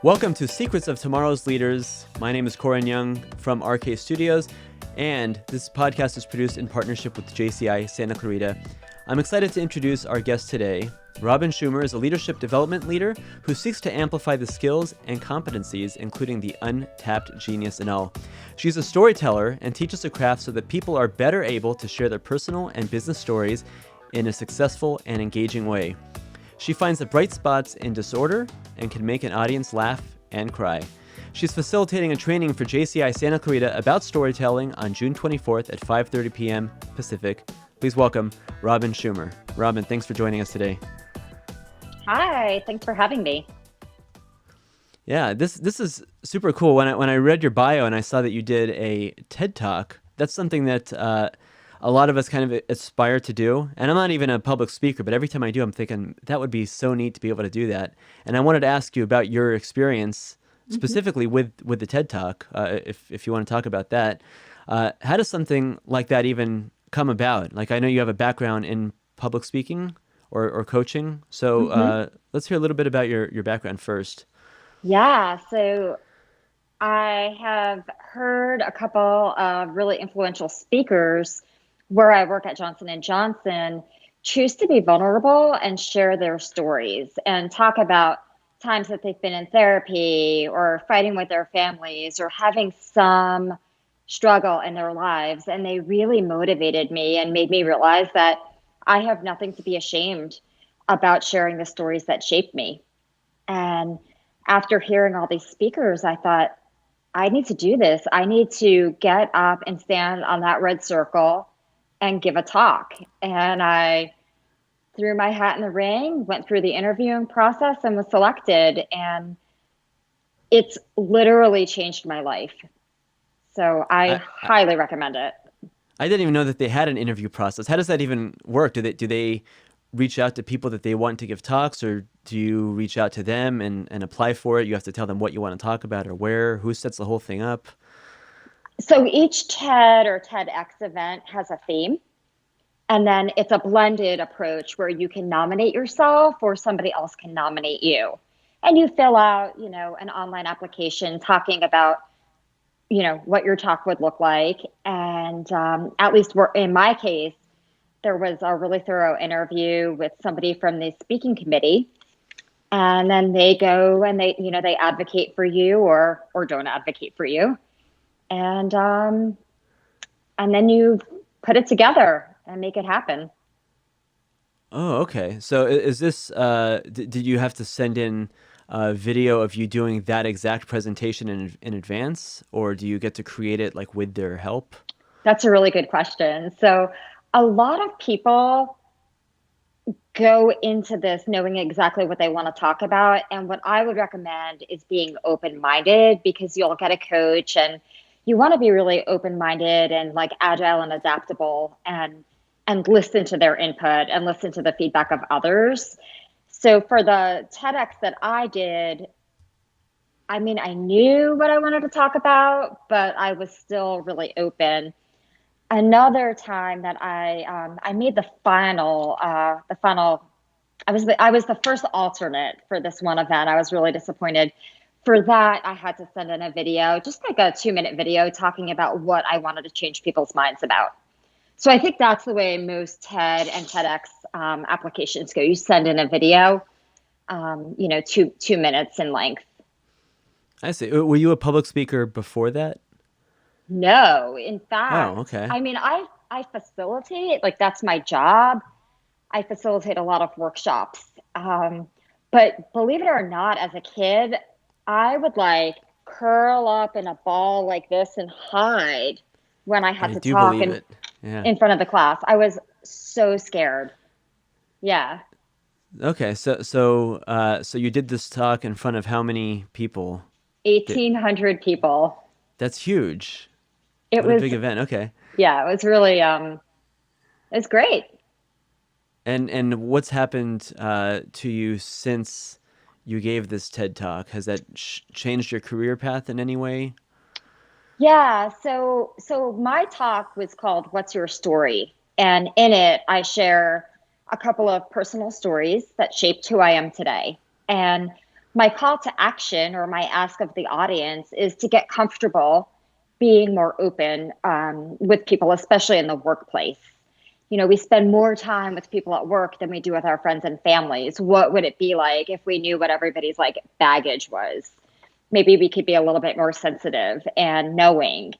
Welcome to Secrets of Tomorrow's Leaders. My name is Koren Young from RK Studios, and this podcast is produced in partnership with JCI Santa Clarita. I'm excited to introduce our guest today. Robyn Shumer is a leadership development leader who seeks to amplify the skills and competencies, including the untapped genius in all. She's a storyteller and teaches the craft so that people are better able to share their personal and business stories in a successful and engaging way. She finds the bright spots in disorder and can make an audience laugh and cry. She's facilitating a training for JCI Santa Clarita about storytelling on June 24th at 5:30 p.m. Pacific. Please welcome Robyn Shumer. Robyn, thanks for joining us today. Hi, thanks for having me. Yeah, this is super cool. When I read your bio and I saw that you did a TED Talk, that's something that a lot of us kind of aspire to do. And I'm not even a public speaker, but every time I do, I'm thinking that would be so neat to be able to do that. And I wanted to ask you about your experience specifically with the TED Talk, if you want to talk about that. How does something like that even come about? Like, I know you have a background in public speaking or coaching. So let's hear a little bit about your background first. Yeah, so I have heard a couple of really influential speakers where I work at Johnson & Johnson choose to be vulnerable and share their stories and talk about times that they've been in therapy or fighting with their families or having some struggle in their lives. And they really motivated me and made me realize that I have nothing to be ashamed about sharing the stories that shaped me. And after hearing all these speakers, I thought, I need to do this. I need to get up and stand on that red circle and give a talk. And I threw my hat in the ring, went through the interviewing process and was selected. And it's literally changed my life. So I highly recommend it. I didn't even know that they had an interview process. How does that even work? Do they reach out to people that they want to give talks, or do you reach out to them and apply for it? You have to tell them what you want to talk about or where, who sets the whole thing up? So each TED or TEDx event has a theme, and then it's a blended approach where you can nominate yourself or somebody else can nominate you. And you fill out, an online application talking about, what your talk would look like. And at least in my case, there was a really thorough interview with somebody from the speaking committee. And then they go and they advocate for you or don't advocate for you. And then you put it together and make it happen. Oh, okay. So is this, did you have to send in a video of you doing that exact presentation in advance, or do you get to create it like with their help? That's a really good question. So a lot of people go into this knowing exactly what they want to talk about. And what I would recommend is being open-minded, because you'll get a coach and you want to be really open-minded and like agile and adaptable and listen to their input and listen to the feedback of others. So for the TEDx that I did, I knew what I wanted to talk about, but I was still really open. Another time that I made the final, I was the first alternate for this one event. I was really disappointed. For that, I had to send in a video, just like a 2-minute video talking about what I wanted to change people's minds about. So I think that's the way most TED and TEDx applications go. You send in a video, 2 minutes in length. I see. Were you a public speaker before that? No, in fact, Oh, okay. I facilitate, like that's my job. I facilitate a lot of workshops. But believe it or not, as a kid, I would like curl up in a ball like this and hide when I had to talk in front of the class. I was so scared. Yeah. Okay. So you did this talk in front of how many people? 1,800 people. That's huge. It was a big event. Okay. Yeah, it was really, it was great. And what's happened to you since you gave this TED Talk? Has that changed your career path in any way? Yeah, so my talk was called What's Your Story? And in it, I share a couple of personal stories that shaped who I am today. And my call to action or my ask of the audience is to get comfortable being more open with people, especially in the workplace. We spend more time with people at work than we do with our friends and families. What would it be like if we knew what everybody's like baggage was? Maybe we could be a little bit more sensitive and knowing.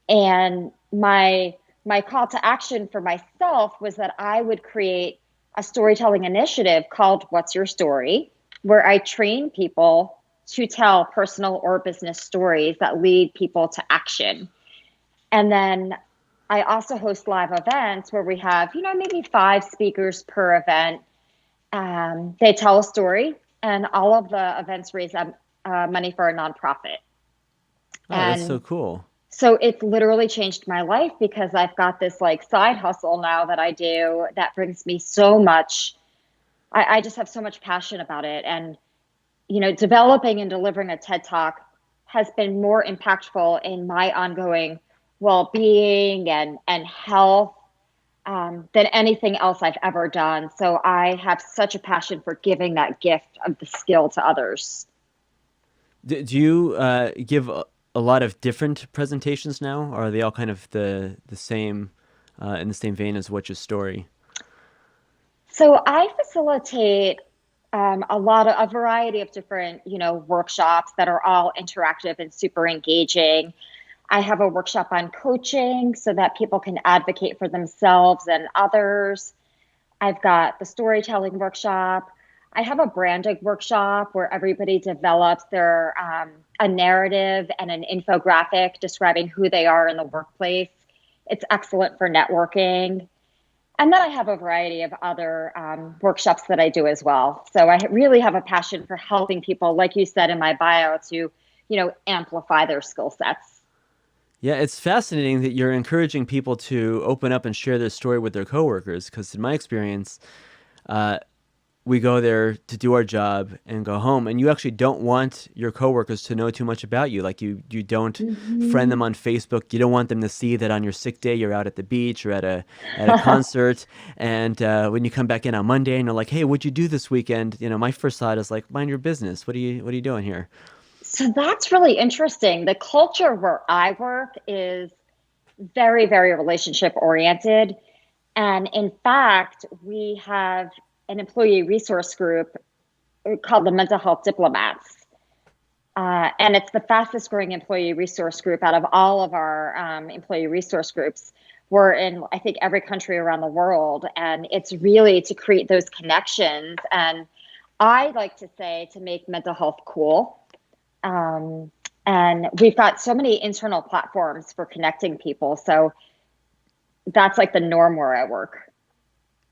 And my call to action for myself was that I would create a storytelling initiative called What's Your Story, where I train people to tell personal or business stories that lead people to action. And then I also host live events where we have, maybe 5 speakers per event. They tell a story, and all of the events raise money for a nonprofit. Oh, that's so And cool. so it's literally changed my life because I've got this like side hustle now that I do that brings me so much. I just have so much passion about it. And, developing and delivering a TED Talk has been more impactful in my ongoing well-being and health than anything else I've ever done. So I have such a passion for giving that gift of the skill to others. Do you give a lot of different presentations now, or are they all kind of the same in the same vein as What's Your Story? So I facilitate a variety of different, workshops that are all interactive and super engaging. I have a workshop on coaching so that people can advocate for themselves and others. I've got the storytelling workshop. I have a branding workshop where everybody develops their a narrative and an infographic describing who they are in the workplace. It's excellent for networking. And then I have a variety of other workshops that I do as well. So I really have a passion for helping people, like you said in my bio, to, amplify their skill sets. Yeah, it's fascinating that you're encouraging people to open up and share their story with their coworkers. Because in my experience, we go there to do our job and go home, and you actually don't want your coworkers to know too much about you. Like you don't friend them on Facebook. You don't want them to see that on your sick day you're out at the beach or at a concert. And when you come back in on Monday and you're like, "Hey, what'd you do this weekend?" My first thought is like, "Mind your business. What are you doing here?" So that's really interesting. The culture where I work is very, very relationship oriented. And in fact, we have an employee resource group called the Mental Health Diplomats. And it's the fastest growing employee resource group out of all of our employee resource groups. We're in, I think, every country around the world. And it's really to create those connections. And I like to say to make mental health cool. And we've got so many internal platforms for connecting people. So that's like the norm where I work.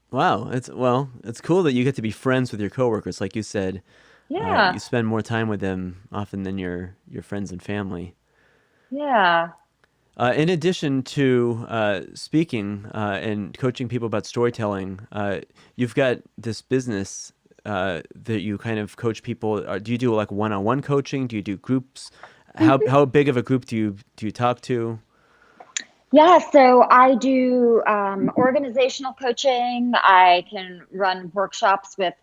Wow, it's cool that you get to be friends with your coworkers, like you said. You Yeah. spend more time with them often than your friends and family. Yeah. In addition to speaking and coaching people about storytelling, you've got this business that you kind of coach people. Do you do like one-on-one coaching? Do you do groups? How big of a group do you talk to? Yeah, so I do organizational coaching. I can run workshops with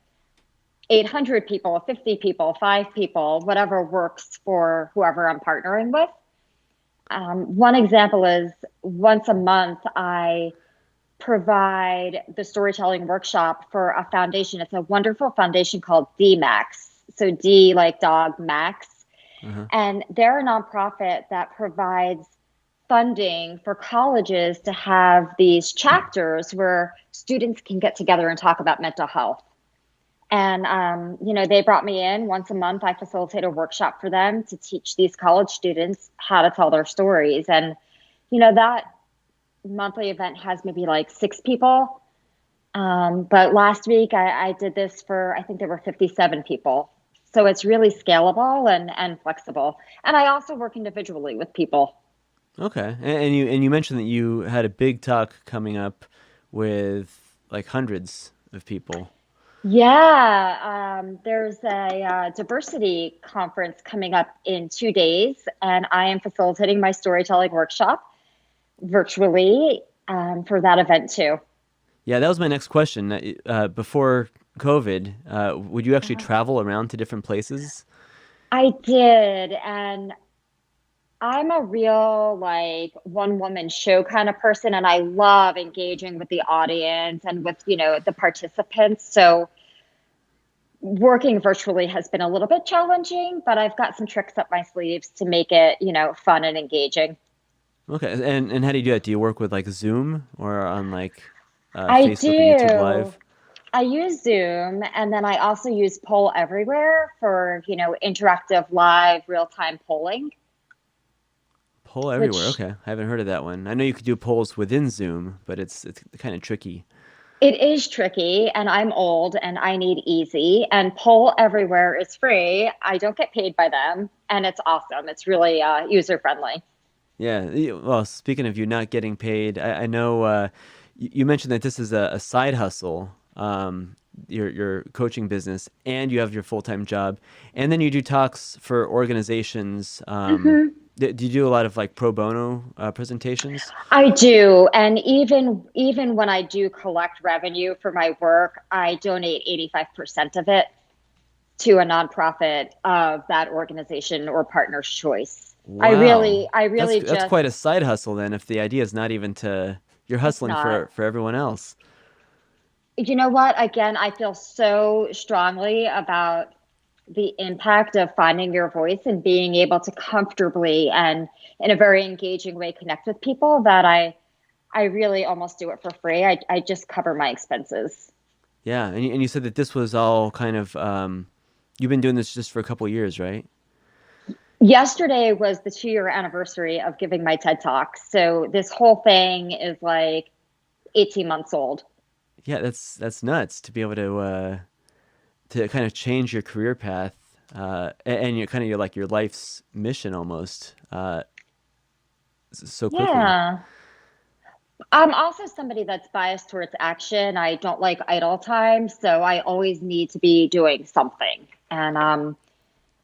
800 people, 50 people, 5 people, whatever works for whoever I'm partnering with. One example is once a month, I provide the storytelling workshop for a foundation. It's a wonderful foundation called DMAX. So D like dog, Max. Uh-huh. And they're a nonprofit that provides funding for colleges to have these chapters where students can get together and talk about mental health. And, they brought me in once a month. I facilitate a workshop for them to teach these college students how to tell their stories. And, that monthly event has maybe like 6 people. But last week I did this for, I think there were 57 people. So it's really scalable and flexible. And I also work individually with people. Okay, and you mentioned that you had a big talk coming up with like hundreds of people. Yeah, there's a diversity conference coming up in 2 days, and I am facilitating my storytelling workshop virtually for that event too. Yeah, that was my next question. Before COVID, would you actually Uh-huh. travel around to different places? I did, and I'm a real like one woman show kind of person, and I love engaging with the audience and with, the participants. So working virtually has been a little bit challenging, but I've got some tricks up my sleeves to make it, fun and engaging. Okay, and how do you do it? Do you work with like Zoom or on like I Facebook or YouTube do. Live? I use Zoom, and then I also use Poll Everywhere for, interactive live real-time polling, Poll everywhere. which Okay, I haven't heard of that one. I know you could do polls within Zoom, but it's kind of tricky. it is tricky, and I'm old and I need easy. And Poll Everywhere is free. I don't get paid by them, and it's awesome. It's really user friendly. Yeah. Well, speaking of you not getting paid, I know you mentioned that this is a side hustle, your coaching business, and you have your full-time job, and then you do talks for organizations. Do you do a lot of like pro bono presentations? I do, and even when I do collect revenue for my work, I donate 85% of it to a nonprofit of that organization or partner's choice. I Wow. really, I That's really that's just, quite a side hustle then if the idea is not even to you're it's hustling not. for everyone else. You know what? Again, I feel so strongly about the impact of finding your voice and being able to comfortably and in a very engaging way connect with people that I really almost do it for free. I just cover my expenses. Yeah, and you said that this was all kind of you've been doing this just for a couple years, right? Yesterday was the 2-year anniversary of giving my TED Talk. So this whole thing is like 18 months old. Yeah, that's nuts to be able to kind of change your career path and your kind of your like your life's mission almost so quickly. Yeah. I'm also somebody that's biased towards action. I don't like idle time, so I always need to be doing something.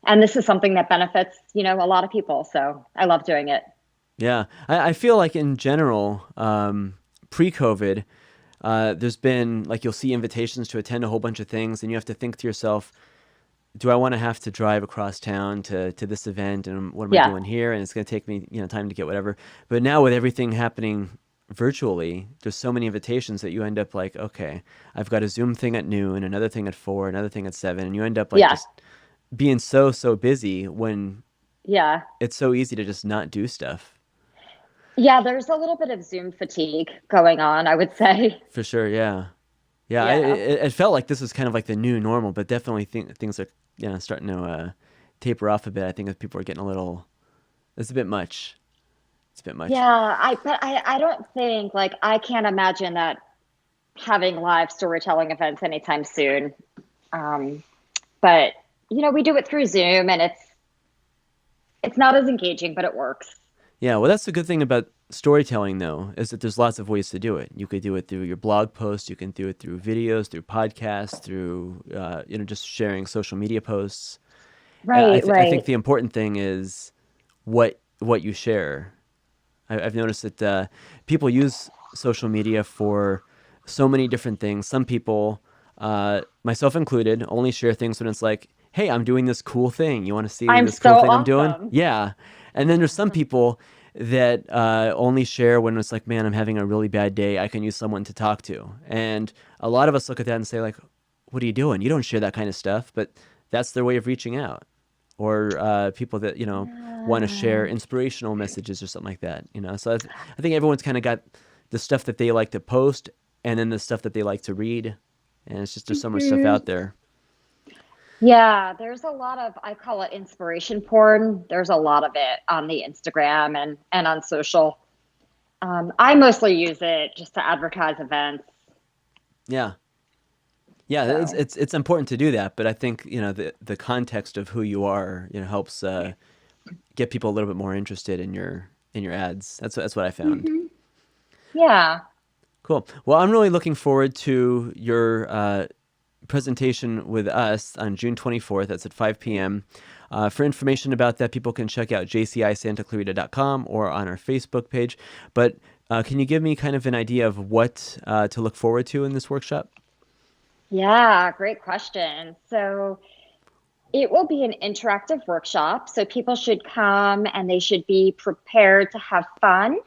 And this is something that benefits, a lot of people. So I love doing it. Yeah, I feel like in general, pre-COVID, there's been like you'll see invitations to attend a whole bunch of things, and you have to think to yourself, do I want to have to drive across town to this event, and what am I Yeah. doing here? And it's going to take me time to get whatever. But now with everything happening virtually, there's so many invitations that you end up like, okay, I've got a Zoom thing at noon, another thing at 4, another thing at 7, and you end up like Yeah. just being so busy when Yeah. it's so easy to just not do stuff. Yeah. There's a little bit of Zoom fatigue going on, I would say. For sure, yeah. Yeah, Yeah. it felt like this was kind of like the new normal, but definitely things are starting to taper off a bit. I think that people are getting a little. It's a bit much. It's a bit much. Yeah. I don't think like I can't imagine that having live storytelling events anytime soon. Um, but we do it through Zoom, and it's not as engaging, but it works. Yeah, well, that's the good thing about storytelling, though, is that there's lots of ways to do it. You could do it through your blog posts. You can do it through videos, through podcasts, through just sharing social media posts. Right, I think right. the important thing is what you share. I've noticed that people use social media for so many different things. Some people, myself included, only share things when it's like, "Hey, I'm doing this cool thing. You want to see I'm this cool so thing I'm doing?" awesome. Yeah. And then there's some people that only share when it's like, "Man, I'm having a really bad day. I can use someone to talk to." And a lot of us look at that and say, like, "What are you doing? You don't share that kind of stuff." But that's their way of reaching out. Or people that want to share Yeah. inspirational messages or something like that. So I think everyone's kind of got the stuff that they like to post, and then the stuff that they like to read, and it's just there's so much stuff Mhm. out there. Yeah, there's a lot of, I call it inspiration porn. There's a lot of it on the Instagram and on social. I mostly use it just to advertise events. Yeah, yeah, So, it's important to do that, but I think the context of who you are helps get people a little bit more interested in your ads. That's what I found. hmm, yeah. Cool. Well, I'm really looking forward to your presentation with us on June 24th. That's at 5 p.m. For information about that, people can check out jcisantaclarita.com or on our Facebook page. But can you give me kind of an idea of what to look forward to in this workshop? Yeah, great question. So it will be an interactive workshop. So people should come and they should be prepared to have fun.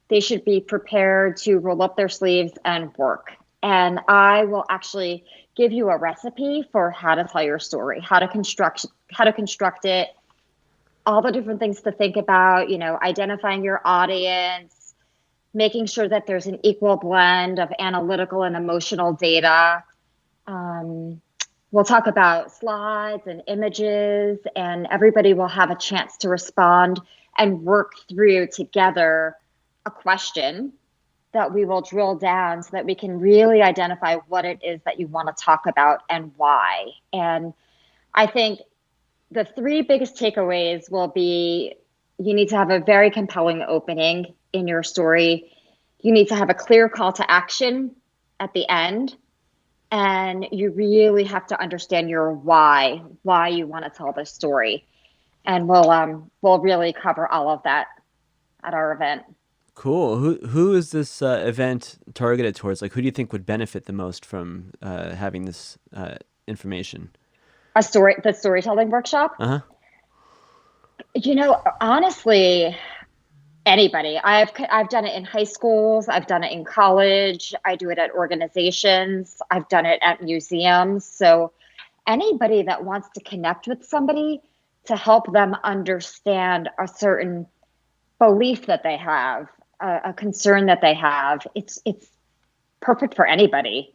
They should be prepared to roll up their sleeves and work. And I will actually give you a recipe for how to tell your story, how to construct it, all the different things to think about, identifying your audience, making sure that there's an equal blend of analytical and emotional data. Um, we'll talk about slides and images, and everybody will have a chance to respond and work through together a question that we will drill down so that we can really identify what it is that you want to talk about and why. And I think the three biggest takeaways will be: you need to have a very compelling opening in your story. You need to have a clear call to action at the end. And you really have to understand your why you want to tell this story. And we'll really cover all of that at our event. Cool. Who is this event targeted towards? Like, who do you think would benefit the most from having this information? The storytelling workshop. Uh-huh. Honestly, anybody. I've done it in high schools. I've done it in college. I do it at organizations. I've done it at museums. So anybody that wants to connect with somebody to help them understand a certain belief that they have, a concern that they have, it's perfect for anybody.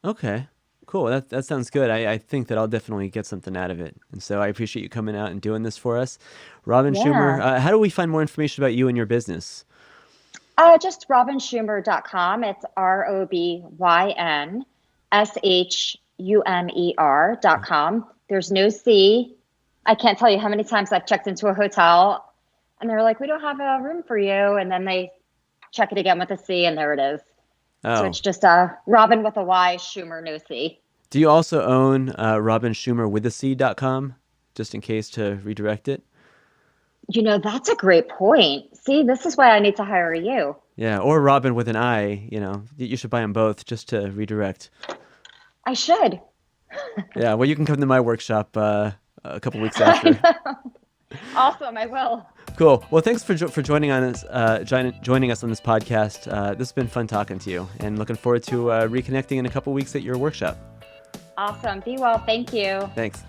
Okay. Cool. That sounds good. I think that I'll definitely get something out of it. And so I appreciate you coming out and doing this for us. Robyn Shumer, Yeah. how do we find more information about you and your business? Just robynshumer.com. It's ROBYNSHUMER.com. There's no C. I can't tell you how many times I've checked into a hotel and they're like, we don't have a room for you. And then they check it again with a C and there it is. So Oh, it's just Robyn with a Y, Shumer, no C. do you also own RobynSchumerWithAC.com, just in case to redirect it? That's a great point. See, this is why I need to hire you. Yeah, or Robyn with an I, you should buy them both just to redirect. I should. Yeah, well, you can come to my workshop a couple weeks I after. know. Awesome, I will. Cool. Well, thanks for joining us joining us on this podcast. This has been fun talking to you, and looking forward to reconnecting in a couple weeks at your workshop. Awesome. Be well. Thank you. Thanks.